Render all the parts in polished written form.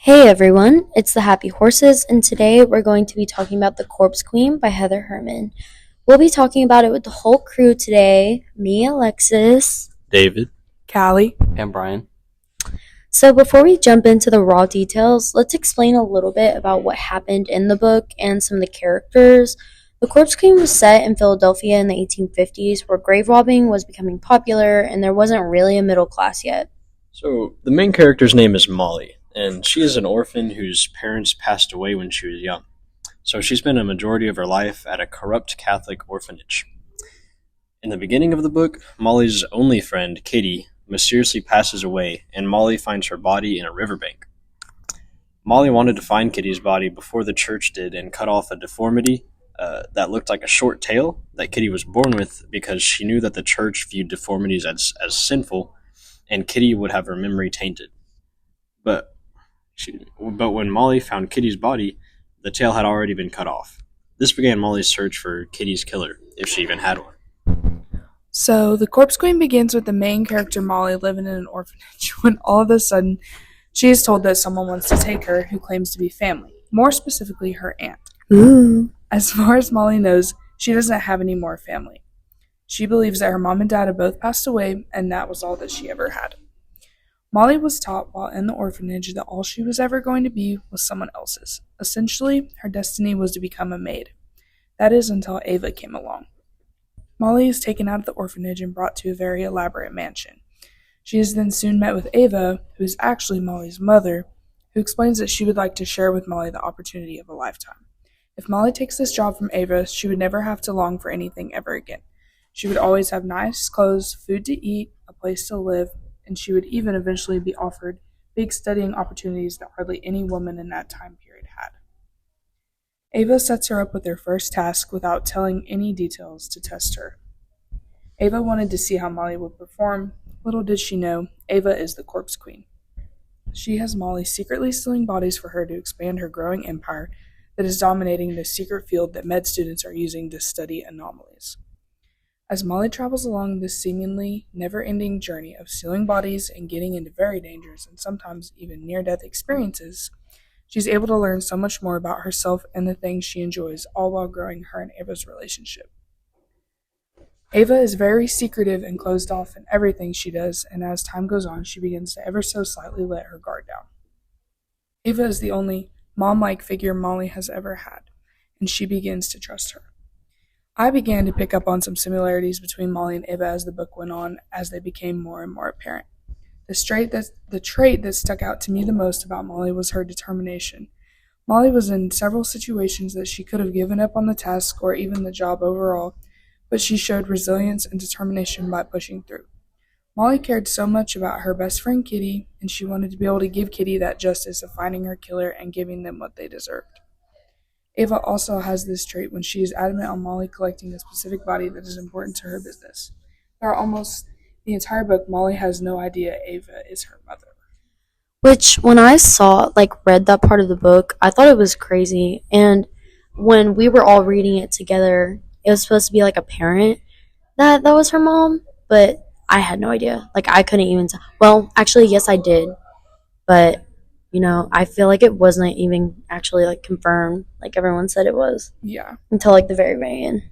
Hey everyone, it's the Happy Horses, and today we're going to be talking about The Corpse Queen by Heather Herrman. We'll be talking about it with the whole crew today, me, Alexis, David, Callie, and Brian. So before we jump into the raw details, let's explain a little bit about what happened in the book and some of the characters. The Corpse Queen was set in Philadelphia in the 1850s, where grave robbing was becoming popular and there wasn't really a middle class yet. So, the main character's name is Molly, and she is an orphan whose parents passed away when she was young. So, she spent a majority of her life at a corrupt Catholic orphanage. In the beginning of the book, Molly's only friend, Kitty, mysteriously passes away, and Molly finds her body in a riverbank. Molly wanted to find Kitty's body before the church did and cut off a deformity that looked like a short tail that Kitty was born with because she knew that the church viewed deformities as sinful and Kitty would have her memory tainted. But when Molly found Kitty's body, the tail had already been cut off. This began Molly's search for Kitty's killer, if she even had one. So the Corpse Queen begins with the main character Molly living in an orphanage when all of a sudden she is told that someone wants to take her who claims to be family, more specifically her aunt. Ooh. As far as Molly knows, she doesn't have any more family. She believes that her mom and dad have both passed away and that was all that she ever had. Molly was taught while in the orphanage that all she was ever going to be was someone else's. Essentially, her destiny was to become a maid. That is until Ava came along. Molly is taken out of the orphanage and brought to a very elaborate mansion. She is then soon met with Ava, who is actually Molly's mother, who explains that she would like to share with Molly the opportunity of a lifetime. If Molly takes this job from Ava, she would never have to long for anything ever again. She would always have nice clothes, food to eat, a place to live, and she would even eventually be offered big studying opportunities that hardly any woman in that time period had. Ava sets her up with her first task without telling any details to test her. Ava wanted to see how Molly would perform. Little did she know, Ava is the Corpse Queen. She has Molly secretly stealing bodies for her to expand her growing empire that is dominating the secret field that med students are using to study anomalies. As Molly travels along this seemingly never-ending journey of stealing bodies and getting into very dangerous and sometimes even near-death experiences, she's able to learn so much more about herself and the things she enjoys, all while growing her and Ava's relationship. Ava is very secretive and closed off in everything she does, and as time goes on, she begins to ever so slightly let her guard down. Ava is the only mom-like figure Molly has ever had, and she begins to trust her. I began to pick up on some similarities between Molly and Ava as the book went on, as they became more and more apparent. The trait that stuck out to me the most about Molly was her determination. Molly was in several situations that she could have given up on the task or even the job overall, but she showed resilience and determination by pushing through. Molly cared so much about her best friend Kitty, and she wanted to be able to give Kitty that justice of finding her killer and giving them what they deserved. Ava also has this trait when she is adamant on Molly collecting a specific body that is important to her business. Throughout almost the entire book, Molly has no idea Ava is her mother. Which, when I read that part of the book, I thought it was crazy. And when we were all reading it together, it was supposed to be like a parent that was her mom, but I had no idea. I couldn't even tell. Well, actually, yes, I did. But I feel like it wasn't even actually confirmed like everyone said it was. Yeah. Until the very, very end.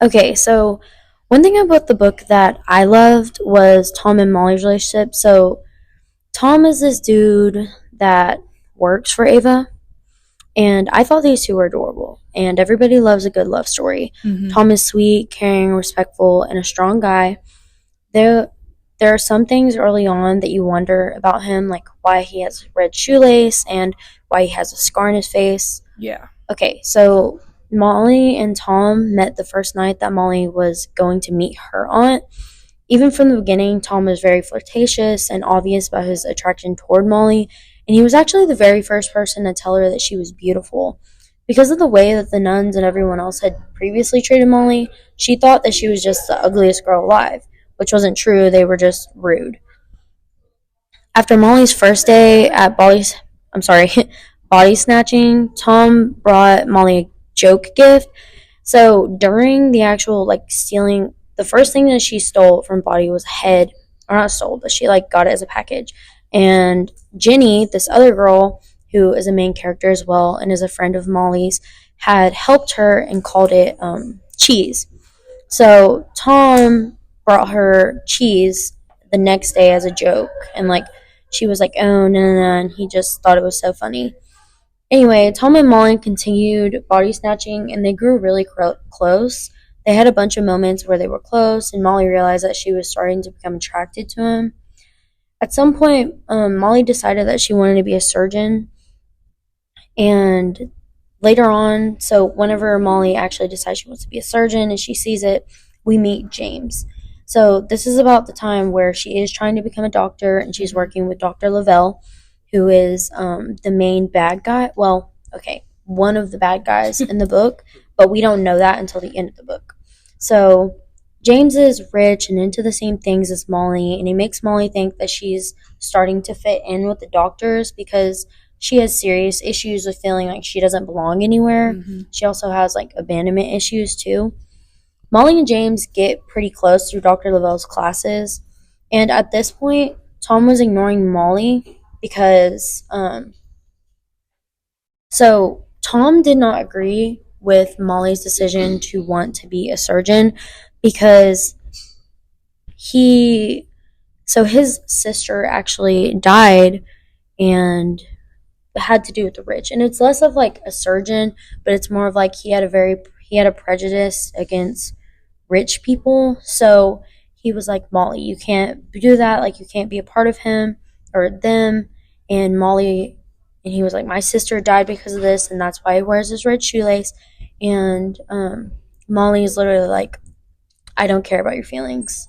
Okay, so one thing about the book that I loved was Tom and Molly's relationship. So Tom is this dude that works for Ava, and I thought these two were adorable. And everybody loves a good love story. Mm-hmm. Tom is sweet, caring, respectful, and a strong guy. There are some things early on that you wonder about him, like why he has a red shoelace and why he has a scar on his face. Yeah. Okay, so Molly and Tom met the first night that Molly was going to meet her aunt. Even from the beginning, Tom was very flirtatious and obvious about his attraction toward Molly, and he was actually the very first person to tell her that she was beautiful. Because of the way that the nuns and everyone else had previously treated Molly, she thought that she was just the ugliest girl alive, which wasn't true. They were just rude. After Molly's first day at body snatching, Tom brought Molly a joke gift. So during the actual stealing, the first thing that she stole from Body was a head, or not stole, but she got it as a package. And Jenny, this other girl who is a main character as well and is a friend of Molly's, had helped her and called it cheese. So Tom brought her cheese the next day as a joke, and like she was like, "Oh no, no, no," and he just thought it was so funny. Anyway, Tom and Molly continued body snatching, and they grew really close. They had a bunch of moments where they were close, and Molly realized that she was starting to become attracted to him. At some point, Molly decided that she wanted to be a surgeon, and later on, so whenever Molly actually decides she wants to be a surgeon and she sees it, we meet James. So this is about the time where she is trying to become a doctor and she's working with Dr. Lavelle, who is the main bad guy. Well, okay, one of the bad guys in the book, but we don't know that until the end of the book. So James is rich and into the same things as Molly, and he makes Molly think that she's starting to fit in with the doctors because she has serious issues with feeling like she doesn't belong anywhere. She also has like abandonment issues too. Molly and James get pretty close through Dr. Lavelle's classes, and at this point, Tom was ignoring Molly because so Tom did not agree with Molly's decision to want to be a surgeon because he so his sister actually died and had to do with the rich, and it's less of like a surgeon, but it's more of like he had a prejudice against rich people. So he was like, Molly, you can't do that, like you can't be a part of him or them. And Molly, and he was like, my sister died because of this, and that's why he wears his red shoelace. And Molly is literally like, I don't care about your feelings.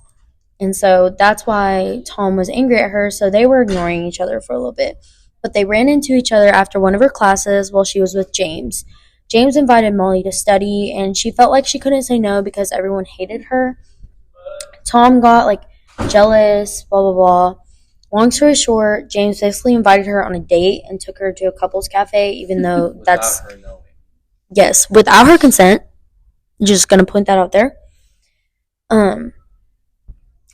And so that's why Tom was angry at her. So they were ignoring each other for a little bit. But they ran into each other after one of her classes while she was with James. James invited Molly to study, and she felt like she couldn't say no because everyone hated her. Tom got like jealous, blah, blah, blah. Long story short, James basically invited her on a date and took her to a couples cafe, even though that's, yes, without her consent. Just gonna point that out there. Um,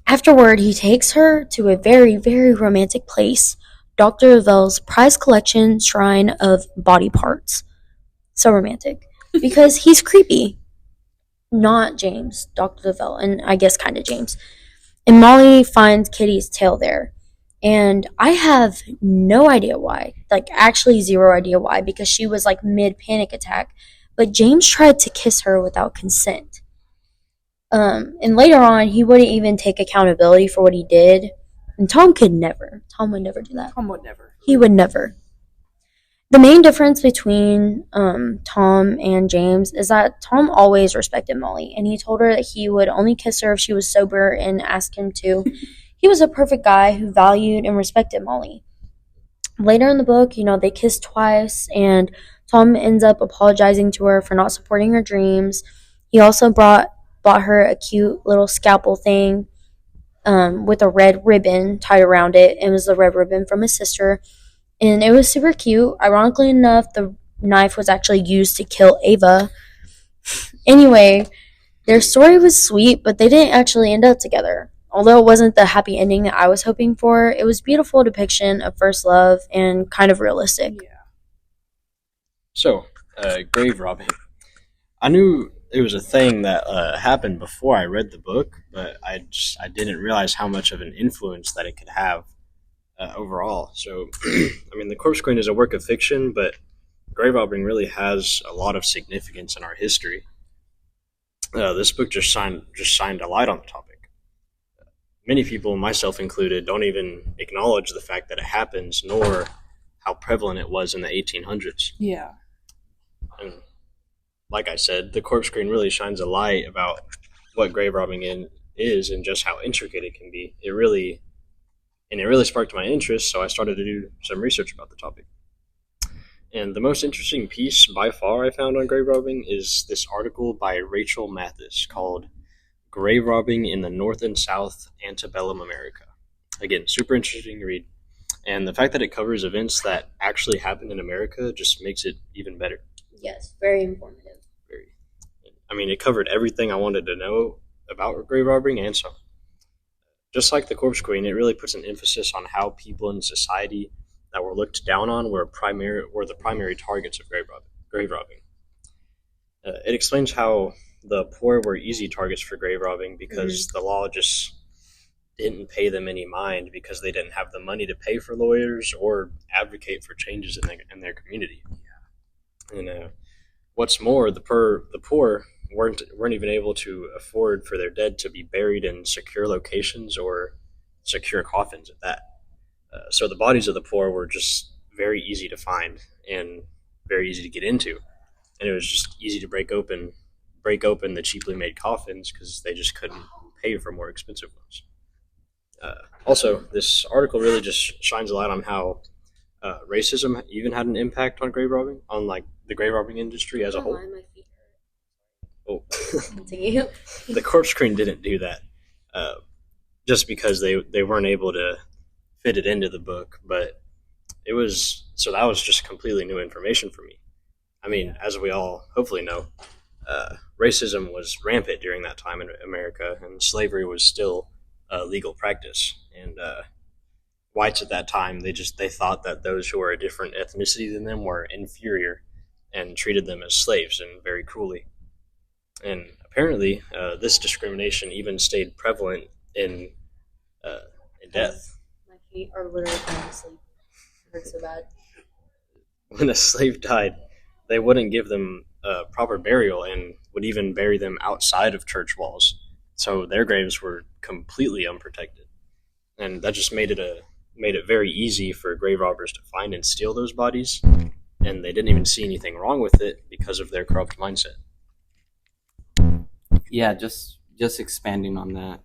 Afterward, he takes her to a very, very romantic place, Dr. Lavelle's prize collection shrine of body parts. So romantic. Because he's creepy. Not James, Dr. Lavelle, and I guess kind of James. And Molly finds Kitty's tail there. And I have no idea why. Like, actually, zero idea why, because she was like mid panic attack. But James tried to kiss her without consent. And later on, he wouldn't even take accountability for what he did. And Tom could never. Tom would never do that. Tom would never. He would never. The main difference between Tom and James is that Tom always respected Molly, and he told her that he would only kiss her if she was sober and asked him to. He was a perfect guy who valued and respected Molly. Later in the book, they kiss twice, and Tom ends up apologizing to her for not supporting her dreams. He also bought her a cute little scalpel thing with a red ribbon tied around it. It was the red ribbon from his sister, and it was super cute. Ironically enough, the knife was actually used to kill Ava. Anyway, their story was sweet, but they didn't actually end up together. Although it wasn't the happy ending that I was hoping for, it was a beautiful depiction of first love and kind of realistic. Yeah. So, grave robbing. I knew it was a thing that happened before I read the book, but I didn't realize how much of an influence that it could have overall. So, I mean, The Corpse Queen is a work of fiction, but grave robbing really has a lot of significance in our history. This book just shined a light on the topic. Many people, myself included, don't even acknowledge the fact that it happens, nor how prevalent it was in the 1800s. Yeah. And like I said, The Corpse Queen really shines a light about what grave robbing is and just how intricate it can be. It really sparked my interest, so I started to do some research about the topic. And the most interesting piece by far I found on grave robbing is this article by Rachel Mathis called Grave Robbing in the North and South Antebellum America. Again, super interesting to read. And the fact that it covers events that actually happened in America just makes it even better. Yes, very informative. I mean, it covered everything I wanted to know about grave robbing and some. Just like The Corpse Queen, it really puts an emphasis on how people in society that were looked down on were the primary targets of grave robbing. It explains how the poor were easy targets for grave robbing because the law just didn't pay them any mind because they didn't have the money to pay for lawyers or advocate for changes in their community. And what's more, the poor weren't even able to afford for their dead to be buried in secure locations or secure coffins at that. So the bodies of the poor were just very easy to find and very easy to get into, and it was just easy to break open the cheaply made coffins because they just couldn't pay for more expensive ones. Also, this article really just shines a light on how racism even had an impact on grave robbing, on like the grave robbing industry as a whole. Oh, Continue. The corpse screen didn't do that, just because they weren't able to fit it into the book. But that was just completely new information for me. I mean, as we all hopefully know, racism was rampant during that time in America, and slavery was still a legal practice. And whites at that time, they thought that those who were a different ethnicity than them were inferior, and treated them as slaves and very cruelly. And apparently, this discrimination even stayed prevalent in death. My feet are literally falling asleep. It hurts so bad. When a slave died, they wouldn't give them a proper burial and would even bury them outside of church walls. So their graves were completely unprotected, and that just made it very easy for grave robbers to find and steal those bodies. And they didn't even see anything wrong with it because of their corrupt mindset. Yeah, just expanding on that.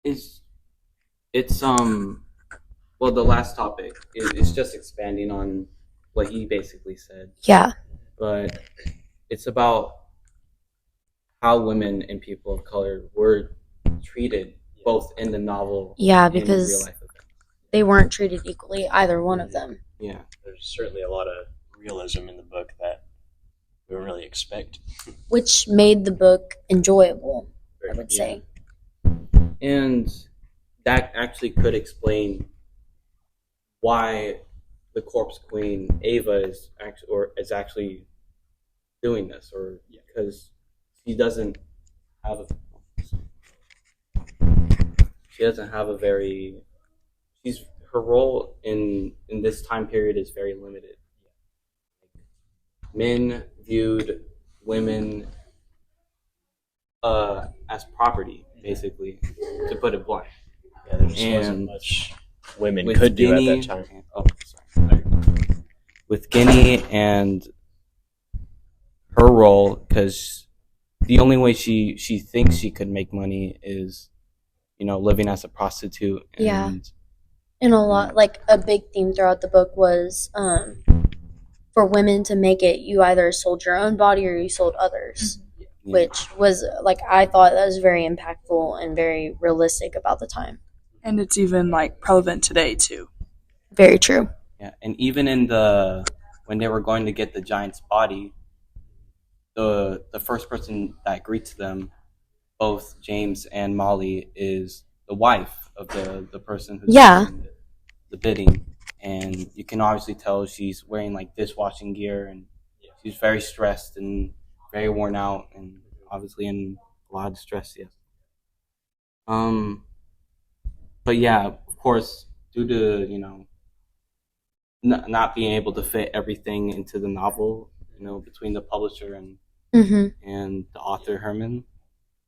It's well, the last topic is just expanding on what he basically said. Yeah. But it's about how women and people of color were treated both in the novel and in real because life events. they weren't treated equally, either one of them. Yeah. There's certainly a lot of realism in the book that we don't really expect. Which made the book enjoyable, I would say. And that actually could explain why the Corpse Queen Ava is actually doing this, or because she doesn't have a very her role in this time period is very limited. Men viewed women as property, basically, to put it blunt. Yeah, there just wasn't much women could do at that time. With Guinea and her role, because the only way she thinks she could make money is, living as a prostitute. And a lot, like a big theme throughout the book was for women to make it, you either sold your own body or you sold others, which was, like, I thought that was very impactful and very realistic about the time. And it's even relevant today too. Very true. Yeah, and even when they were going to get the giant's body, the first person that greets them, both James and Molly, is the wife of the person who's doing the bidding, and you can obviously tell she's wearing dishwashing gear, and she's very stressed and very worn out, and obviously in a lot of distress. Yes. But yeah, of course, due to not being able to fit everything into the novel, between the publisher and the author Herrman,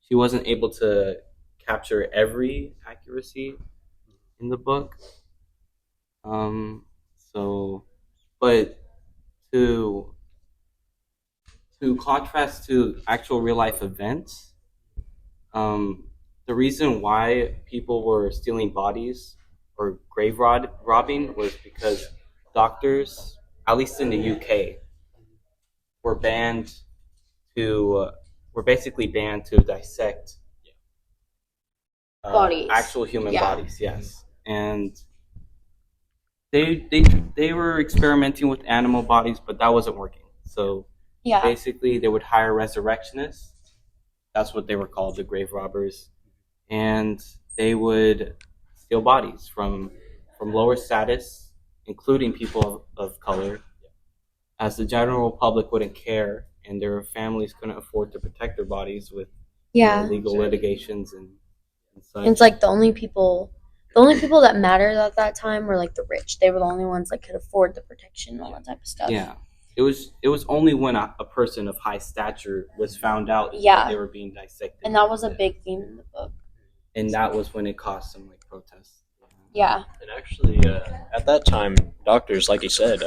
she wasn't able to capture every accuracy in the book. But to contrast to actual real life events, the reason why people were stealing bodies or robbing was because doctors, at least in the UK, were basically banned to dissect Bodies. actual human bodies. Yes, and they were experimenting with animal bodies, but that wasn't working. So basically, they would hire resurrectionists. That's what they were called, the grave robbers, and they would steal bodies from from lower status, including people of color, as the general public wouldn't care and their families couldn't afford to protect their bodies with legal litigations and such. And it's like the only people that mattered at that time were like the rich. They were the only ones that could afford the protection and all that type of stuff. Yeah. It was only when a person of high stature was found out that they were being dissected. And that was a big theme in the book. And that was when it caused some like protests. Yeah. And actually, at that time, doctors, like you said,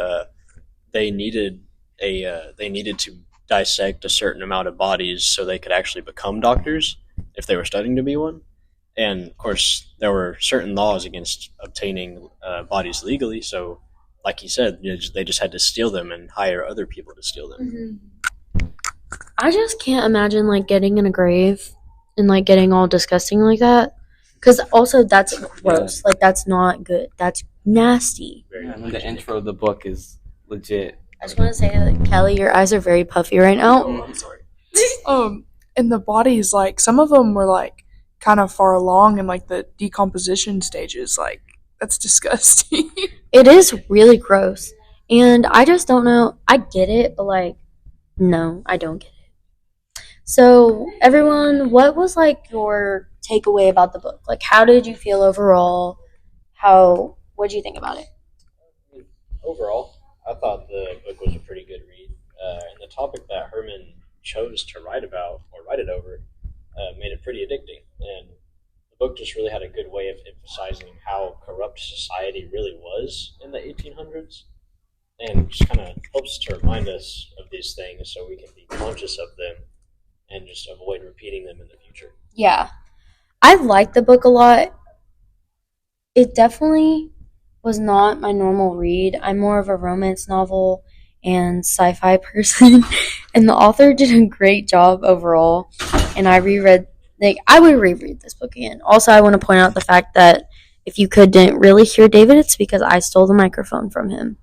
they needed to dissect a certain amount of bodies so they could actually become doctors if they were studying to be one. And of course, there were certain laws against obtaining bodies legally. So, like you said, they just had to steal them and hire other people to steal them. Mm-hmm. I just can't imagine like getting in a grave and like getting all disgusting like that. Because also that's gross. Yeah. Like that's not good. That's nasty. And the intro of the book is legit. I just want to say that Kelly, your eyes are very puffy right now. Oh, I'm sorry. And the bodies, like some of them were like kind of far along in like the decomposition stages. Like that's disgusting. It is really gross, and I just don't know. I get it, but like, no, I don't get it. So, everyone, what was like your takeaway about the book? Like, how did you feel overall? What did you think about it? Overall, I thought the book was a pretty good read, and the topic that Herrman chose to write about or write it over made it pretty addicting. And the book just really had a good way of emphasizing how corrupt society really was in the 1800s, and just kind of helps to remind us of these things so we can be conscious of them and just avoid repeating them in the future. Yeah, I liked the book a lot. It definitely was not my normal read. I'm more of a romance novel and sci-fi person, and the author did a great job overall. And I would reread this book again. Also, I want to point out the fact that if you didn't really hear David, it's because I stole the microphone from him.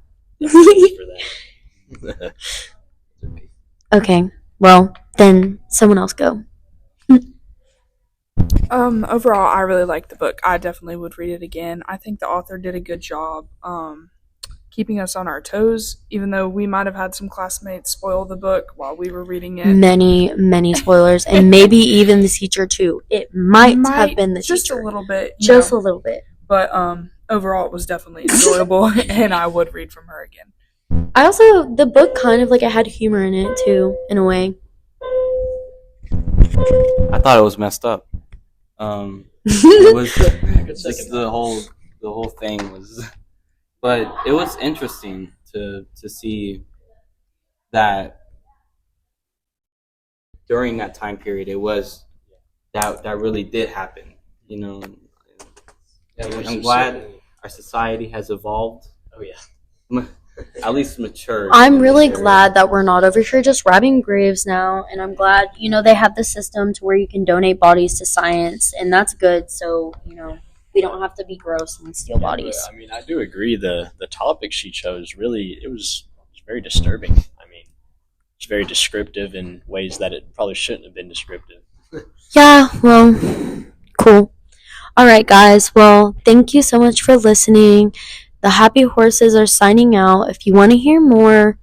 Okay, well, then someone else go. Overall, I really liked the book. I definitely would read it again. I think the author did a good job keeping us on our toes, even though we might have had some classmates spoil the book while we were reading it. Many spoilers, and maybe even the teacher too. It might have been the just teacher. A little bit. Just a little bit. But overall, it was definitely enjoyable, and I would read from her again. The book kind of like it had humor in it too, in a way. I thought it was messed up. It was just the whole thing was, but it was interesting to see that during that time period it was that really did happen. You know, I'm glad our society has evolved. Oh yeah. At least matured. I'm really glad that we're not over here just robbing graves now, and I'm glad, they have the system to where you can donate bodies to science, and that's good, so, we don't have to be gross and steal bodies. I mean, I do agree the topic she chose really, it was very disturbing. I mean, it's very descriptive in ways that it probably shouldn't have been descriptive. Yeah, well, cool. Alright, guys, well, thank you so much for listening. The Happy Horses are signing out. If you want to hear more,